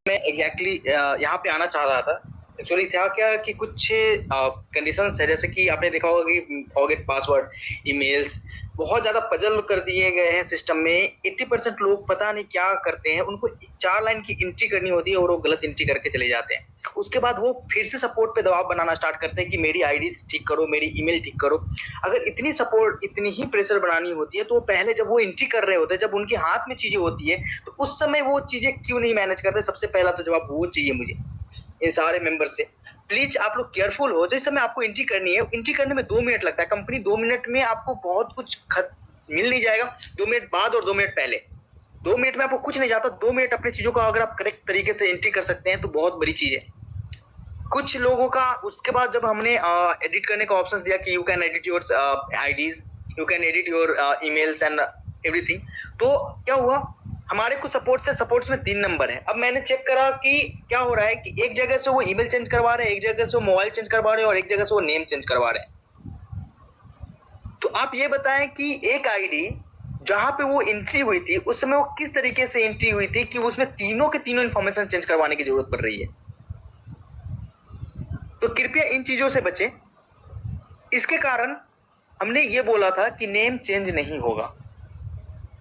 मैं एग्जैक्टली यहाँ पे आना चाह रहा था। एक्चुअली था क्या कि कुछ कंडीशंस है, जैसे कि आपने देखा होगा कि फॉरगेट पासवर्ड, ईमेल्स बहुत ज्यादा पजल कर दिए गए हैं सिस्टम में। 80% लोग पता नहीं क्या करते हैं, उनको 4 लाइन की एंट्री करनी होती है और वो गलत एंट्री करके चले जाते हैं। उसके बाद वो फिर से सपोर्ट पे दबाव बनाना स्टार्ट करते हैं कि मेरी आईडी ठीक करो, मेरी ईमेल ठीक करो। अगर इतनी सपोर्ट, इतनी ही प्रेशर बनानी होती है तो पहले जब वो एंट्री कर रहे होते हैं, जब उनके हाथ में चीजें होती है, तो उस समय वो चीजें क्यों नहीं मैनेज करते? सबसे पहला तो जवाब वो चाहिए मुझे इन सारे मेंबर से। प्लीज आप लोग केयरफुल हो। जिस समय आपको एंट्री करनी है, एंट्री करने में 2 मिनट लगता है। कंपनी 2 मिनट में आपको बहुत कुछ मिल नहीं जाएगा। 2 मिनट बाद और 2 मिनट पहले, 2 मिनट में आपको कुछ नहीं जाता। 2 मिनट अपनी चीजों का अगर आप करेक्ट तरीके से एंट्री कर सकते हैं तो बहुत बड़ी चीज है। कुछ लोगों का उसके बाद जब हमने एडिट करने का ऑप्शन दिया कि you can edit your IDs, you can edit your emails and everything, तो क्या हुआ, हमारे कुछ सपोर्ट्स में 3 नंबर है। अब मैंने चेक करा कि क्या हो रहा है कि एक जगह से वो ईमेल चेंज करवा रहे हैं, एक जगह से वो मोबाइल चेंज करवा रहे हैं और एक जगह से वो नेम चेंज करवा रहे हैं। तो आप ये बताएं कि एक आईडी जहां पे वो एंट्री हुई थी उस समय वो किस तरीके से एंट्री हुई थी कि उसमें तीनों के तीनों इंफॉर्मेशन चेंज करवाने की जरूरत पड़ रही है। तो कृपया इन चीजों से बचें। इसके कारण हमने ये बोला था कि नेम चेंज नहीं होगा।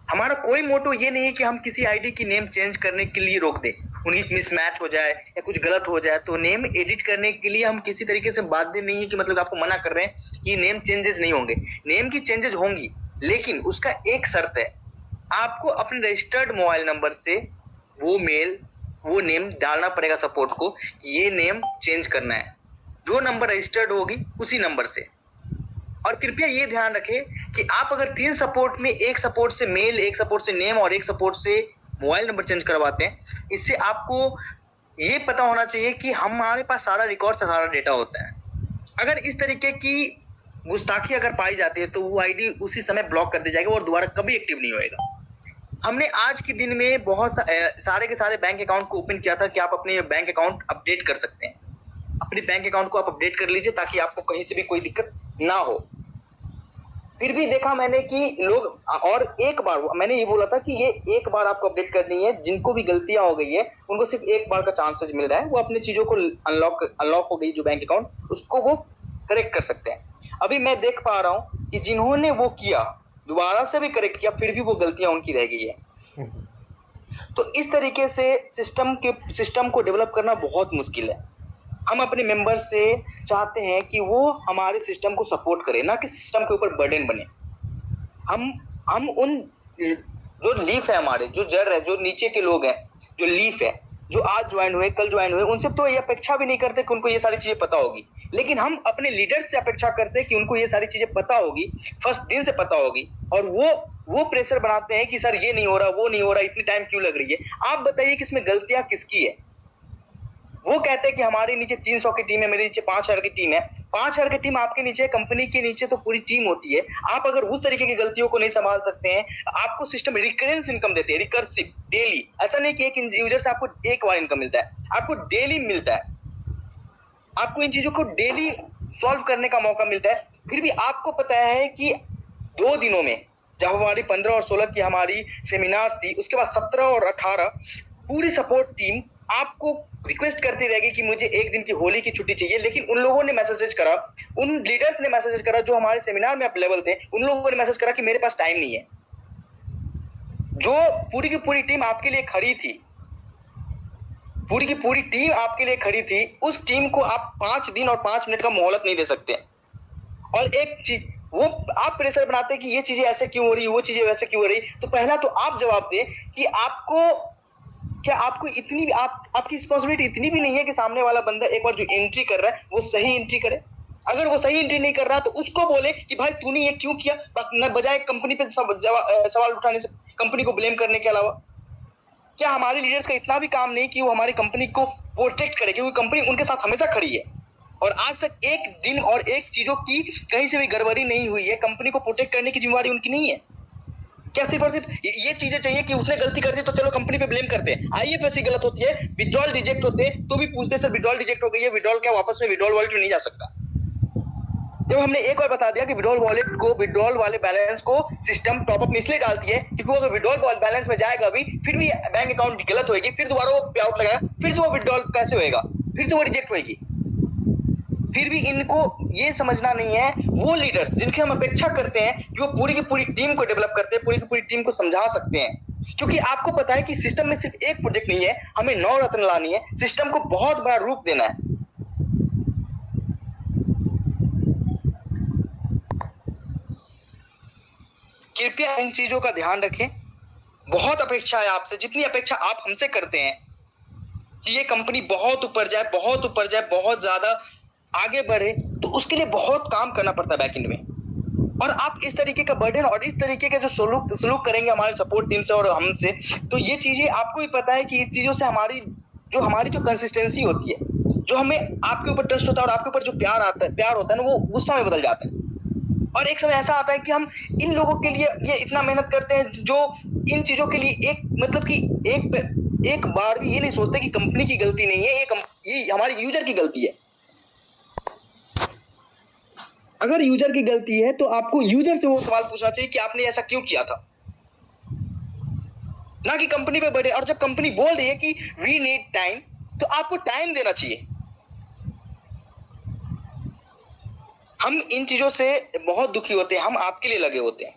हमारा कोई मोटो ये नहीं है कि हम किसी आईडी की नेम चेंज करने के लिए रोक दें, उनकी मिसमैच हो जाए या कुछ गलत हो जाए। तो नेम एडिट करने के लिए हम किसी तरीके से बाध्य नहीं है कि मतलब आपको मना कर रहे हैं कि नेम चेंजेस नहीं होंगे। नेम की चेंजेस होंगी, लेकिन उसका एक शर्त है, आपको अपने रजिस्टर्ड मोबाइल नंबर से वो मेल, वो नेम डालना पड़ेगा सपोर्ट को कि ये नेम चेंज करना है। जो नंबर रजिस्टर्ड होगी उसी नंबर से। और कृपया ये ध्यान रखें कि आप अगर 3 सपोर्ट में, एक सपोर्ट से मेल, एक सपोर्ट से नेम और एक सपोर्ट से मोबाइल नंबर चेंज करवाते हैं, इससे आपको ये पता होना चाहिए कि हमारे पास सारा रिकॉर्ड से सारा डेटा होता है। अगर इस तरीके की गुस्ताखी अगर पाई जाती है तो वो आईडी उसी समय ब्लॉक कर दी जाएगी और दोबारा कभी एक्टिव नहीं होएगा। हमने आज के दिन में बहुत सारे के सारे बैंक अकाउंट को ओपन किया था कि आप अपने बैंक अकाउंट अपडेट कर सकते हैं। अपने बैंक अकाउंट को आप अपडेट कर लीजिए ताकि आपको कहीं से भी कोई दिक्कत ना हो। फिर भी देखा मैंने कि लोग, और एक बार मैंने ये बोला था कि ये एक बार आपको अपडेट करनी है। जिनको भी गलतियां हो गई है उनको सिर्फ एक बार का चांसेस मिल रहा है, वो अपनी चीजों को अनलॉक हो गई जो बैंक अकाउंट, उसको वो करेक्ट कर सकते हैं। अभी मैं देख पा रहा हूँ कि जिन्होंने वो किया, दोबारा से भी करेक्ट किया, फिर भी वो गलतियां उनकी रह गई है। तो इस तरीके से सिस्टम को डेवलप करना बहुत मुश्किल है। हम अपने मेंबर से चाहते हैं कि वो हमारे सिस्टम को सपोर्ट करें, ना कि सिस्टम के ऊपर बर्डन बने। हम उन जो लीफ है, हमारे जो जड़ है, जो नीचे के लोग हैं, जो लीफ है, जो आज ज्वाइन हुए, कल ज्वाइन हुए, उनसे तो ये अपेक्षा भी नहीं करते कि उनको ये सारी चीजें पता होगी। लेकिन हम अपने लीडर्स से अपेक्षा करते हैं कि उनको ये सारी चीजें पता होगी, फर्स्ट दिन से पता होगी। और वो प्रेशर बनाते हैं कि सर ये नहीं हो रहा, वो नहीं हो रहा, इतनी टाइम क्यों लग रही है। आप बताइए कि इसमें गलतियां किसकी है? वो कहते हैं कि हमारे नीचे 300 की टीम है, मेरे नीचे 5000 की टीम है। 5000 की टीम आपके नीचे, कंपनी के नीचे तो पूरी टीम होती है। आप अगर उस तरीके की गलतियों को नहीं संभाल सकते हैं, आपको सिस्टम रिकरेंस इनकम देते हैं, रिकर्सिव, डेली। ऐसा नहीं कि एक यूजर से आपको एक बार इनकम मिलता है, आपको डेली मिलता है। आपको इन चीजों को डेली सॉल्व करने का मौका मिलता है। फिर भी आपको पता है कि 2 दिनों में, जब हमारी 15 और 16 की हमारी सेमिनार्स थी, उसके बाद 17 और 18 पूरी सपोर्ट टीम आपको रिक्वेस्ट करती रहेगी कि मुझे 1 दिन की होली की छुट्टी चाहिए। लेकिन उन लोगों ने मैसेजेस करा, उन लीडर्स ने मैसेजेस करा जो हमारे सेमिनार में अवेलेबल थे, उन लोगों ने मैसेज करा कि मेरे पास टाइम नहीं है। जो पूरी की पूरी टीम आपके लिए खड़ी थी, पूरी की पूरी टीम आपके लिए खड़ी थी, उस टीम को आप 5 दिन और 5 मिनट का मोहलत नहीं दे सकते। और एक चीज, वो आप प्रेशर बनाते हैं कि ये चीजें ऐसे क्यों हो रही, वो चीजें वैसे क्यों हो रही। तो पहला तो आप जवाब दें कि आपको इतनी आपकी रिस्पॉन्सिबिलिटी इतनी भी नहीं है कि सामने वाला बंदा एक बार जो एंट्री कर रहा है वो सही एंट्री करे। अगर वो सही एंट्री नहीं कर रहा तो उसको बोले कि भाई तूने ये क्यों किया, न बजाय कंपनी पे सवाल उठाने से, कंपनी को ब्लेम करने के अलावा। क्या हमारे लीडर्स का इतना भी काम नहीं कि वो हमारी कंपनी को प्रोटेक्ट करे, क्योंकि कंपनी उनके साथ हमेशा खड़ी है और आज तक एक दिन और एक चीजों की कहीं से भी गड़बड़ी नहीं हुई है। कंपनी को प्रोटेक्ट करने की जिम्मेदारी उनकी नहीं है। क्या सिर्फ और सिर्फ ये चीजें चाहिए कि उसने गलती कर दी तो चलो कंपनी पे ब्लेम करते हैं। आईएफएससी गलत होती है, विड्रॉल रिजेक्ट होते हैं तो भी पूछते सर विड्रॉल रिजेक्ट हो गई है, विड्रॉल क्या वापस में विड्रॉल वॉलेट में नहीं जा सकता? जब हमने एक बार बता दिया कि विड्रॉल वाले बैलेंस को सिस्टम टॉपअप में इसलिए डालती है क्योंकि अगर विड्रॉल बैलेंस में जाएगा भी, फिर भी बैंक अकाउंट गलत होगी, फिर दोबारा वो पे आउट लगाएगा, फिर से वो विड्रॉल कैसे होएगा, फिर से वो रिजेक्ट होगी। फिर भी इनको ये समझना नहीं है, वो लीडर्स जिनकी हम अपेक्षा करते हैं कि वो पूरी की पूरी टीम को डेवलप करते हैं, पूरी की पूरी टीम को समझा सकते हैं, क्योंकि आपको पता है कि सिस्टम में सिर्फ एक प्रोजेक्ट नहीं है, हमें 9 रत्न लानी है, सिस्टम को बहुत बड़ा रूप देना है। कृपया इन चीजों का ध्यान रखें। बहुत अपेक्षा है आपसे, जितनी अपेक्षा आप हमसे करते हैं कि ये कंपनी बहुत ऊपर जाए, बहुत ऊपर जाए, बहुत ज्यादा आगे बढ़े, तो उसके लिए बहुत काम करना पड़ता है बैकएंड में। और आप इस तरीके का बर्डन और इस तरीके का जो सलूक करेंगे हमारे सपोर्ट टीम से और हमसे, तो ये चीजें आपको भी पता है कि इस चीजों से हमारी जो कंसिस्टेंसी होती है, जो हमें आपके ऊपर ट्रस्ट होता है और आपके ऊपर जो प्यार होता है ना, वो गुस्सा में बदल जाता है। और एक समय ऐसा आता है कि हम इन लोगों के लिए ये इतना मेहनत करते हैं जो इन चीजों के लिए एक मतलब कि एक बार भी ये नहीं सोचते कि कंपनी की गलती नहीं है, ये हमारे यूजर की गलती है। अगर यूजर की गलती है तो आपको यूजर से वो सवाल पूछना चाहिए कि आपने ऐसा क्यों किया था, ना कि कंपनी पे बैठे। और जब कंपनी बोल रही है कि वी नीड टाइम, तो आपको टाइम देना चाहिए। हम इन चीजों से बहुत दुखी होते हैं, हम आपके लिए लगे होते हैं,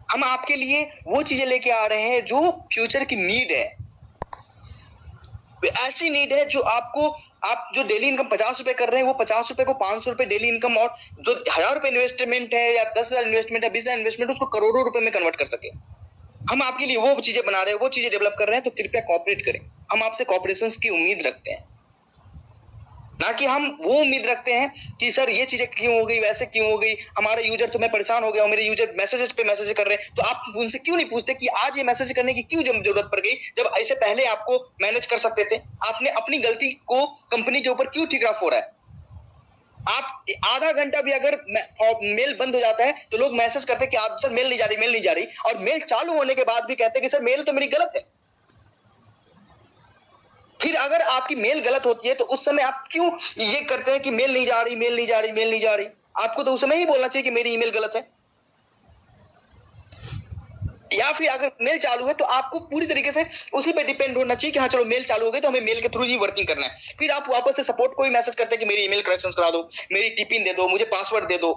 हम आपके लिए वो चीजें लेके आ रहे हैं जो फ्यूचर की नीड है, ऐसी नीड है जो आप जो डेली इनकम 50 रुपए कर रहे हैं, वो 50 रुपए को 500 रुपए डेली इनकम, और जो 1000 रुपए इन्वेस्टमेंट है या 10,000 इन्वेस्टमेंट है, 20,000 इन्वेस्टमेंट, उसको करोड़ों रुपए में कन्वर्ट कर सके। हम आपके लिए वो चीजें बना रहे हैं, वो चीजें डेवलप कर रहे हैं, तो कृपया कॉपरेट करें। हम आपसे कॉपरेशन की उम्मीद रखते हैं, ना कि हम वो उम्मीद रखते हैं कि सर ये चीजें क्यों हो गई, वैसे क्यों हो गई, हमारे यूजर तो मैं परेशान हो गया हूं, मेरे यूजर मैसेजेस पे मैसेज कर रहे हैं, तो आप उनसे क्यों नहीं पूछते कि आज ये मैसेज करने की क्यों जरूरत पड़ गई, जब ऐसे पहले आपको मैनेज कर सकते थे। आपने अपनी गलती को कंपनी के ऊपर क्यों ठीक हो रहा है। आप आधा घंटा भी अगर मेल बंद हो जाता है तो लोग मैसेज करते हैं कि आप सर मेल नहीं जा रही, और मेल चालू होने के बाद भी कहते हैं कि सर मेल तो मेरी गलत है। फिर अगर आपकी मेल गलत होती है तो उस समय आप क्यों ये करते हैं कि मेल नहीं जा रही। आपको तो उस समय ही बोलना चाहिए कि मेरी ईमेल गलत है। या फिर अगर मेल चालू है तो आपको पूरी तरीके से उसी पे डिपेंड होना चाहिए कि हाँ चलो मेल चालू हो गई तो हमें मेल के थ्रू ही वर्किंग करना है। फिर आप वापस से सपोर्ट को ही मैसेज करते हैं कि मेरी ईमेल करेक्शन करा दो, मेरी टिपिन दे दो, मुझे पासवर्ड दे दो।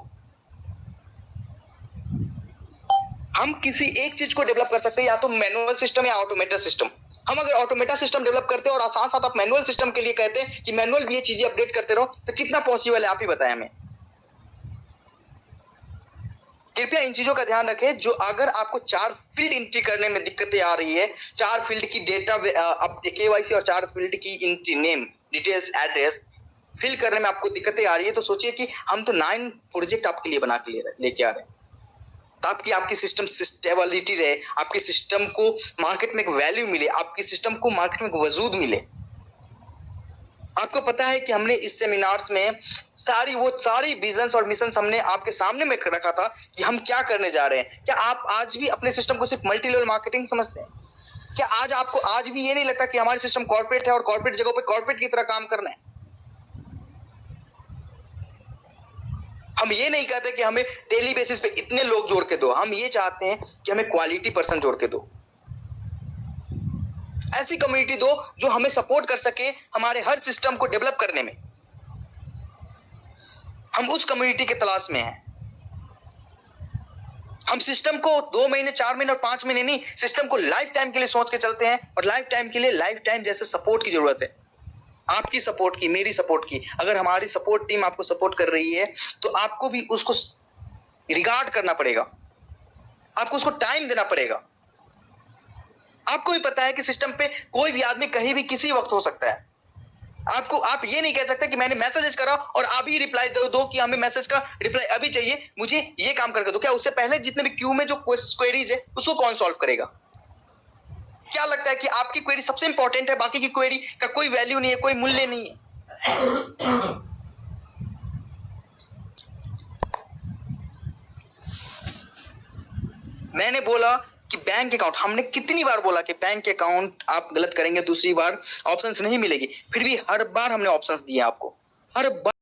हम किसी एक चीज को डेवलप कर सकते हैं, या तो मैनुअल सिस्टम या ऑटोमेटेड सिस्टम। हम अगर ऑटोमेटेड सिस्टम डेवलप करते हैं और साथ साथ आप मैनुअल सिस्टम के लिए कहते हैं कि मैनुअल भी ये चीजें अपडेट करते रहो, तो कितना पॉसिबल है, आप ही बताएं हमें। कृपया इन चीजों का ध्यान रखें। जो अगर आपको 4 फील्ड एंट्री करने में दिक्कतें आ रही है, 4 फील्ड की डेटा केवाईसी और 4 फील्ड की entry, name, details, address fill करने में आपको दिक्कतें आ रही है, तो सोचिए कि हम तो 9 प्रोजेक्ट आपके लिए बना के लेके आ रहे हैं, ताकि आपकी सिस्टम स्टेबिलिटी रहे, आपके सिस्टम को मार्केट में एक वैल्यू मिले, आपकी सिस्टम को मार्केट में एक वजूद मिले। आपको पता है कि हमने इस सेमिनार्स में सारी विजन्स और मिशंस हमने आपके सामने में रखा था कि हम क्या करने जा रहे हैं। क्या आप आज भी अपने सिस्टम को सिर्फ मल्टी लेवल मार्केटिंग समझते हैं? क्या आपको आज भी ये नहीं लगता कि हमारी सिस्टम कॉर्पोरेट है और कॉर्पोरेट जगहों पे कॉर्पोरेट की तरह काम करना है? हम ये नहीं कहते कि हमें डेली बेसिस पे इतने लोग जोड़ के दो, हम ये चाहते हैं कि हमें क्वालिटी पर्सन जोड़ के दो, ऐसी कम्युनिटी दो जो हमें सपोर्ट कर सके हमारे हर सिस्टम को डेवलप करने में। हम उस कम्युनिटी के तलाश में हैं। हम सिस्टम को 2 महीने, 4 महीने और 5 महीने नहीं, सिस्टम को लाइफ टाइम के लिए सोच के चलते हैं, और लाइफ टाइम के लिए लाइफ टाइम जैसे सपोर्ट की जरूरत है, आपकी सपोर्ट की, मेरी सपोर्ट की। अगर हमारी सपोर्ट टीम आपको सपोर्ट कर रही है तो आपको भी उसको रिगार्ड करना पड़ेगा, आपको उसको टाइम देना पड़ेगा। आपको भी पता है कि सिस्टम पे कोई भी आदमी कहीं भी किसी वक्त हो सकता है। आप ये नहीं कह सकते कि मैंने मैसेज करा और अभी रिप्लाई दो कि हमें मैसेज का रिप्लाई अभी चाहिए, मुझे ये काम करके दो। क्या उससे पहले जितने भी क्यू में जो क्वेरीज है उसको कौन सॉल्व करेगा? क्या लगता है कि आपकी क्वेरी सबसे इंपॉर्टेंट है, बाकी की क्वेरी का कोई वैल्यू नहीं है, कोई मूल्य नहीं है? मैंने बोला कि बैंक अकाउंट, हमने कितनी बार बोला कि बैंक अकाउंट आप गलत करेंगे दूसरी बार ऑप्शंस नहीं मिलेगी, फिर भी हर बार हमने ऑप्शंस दिए आपको, हर बार।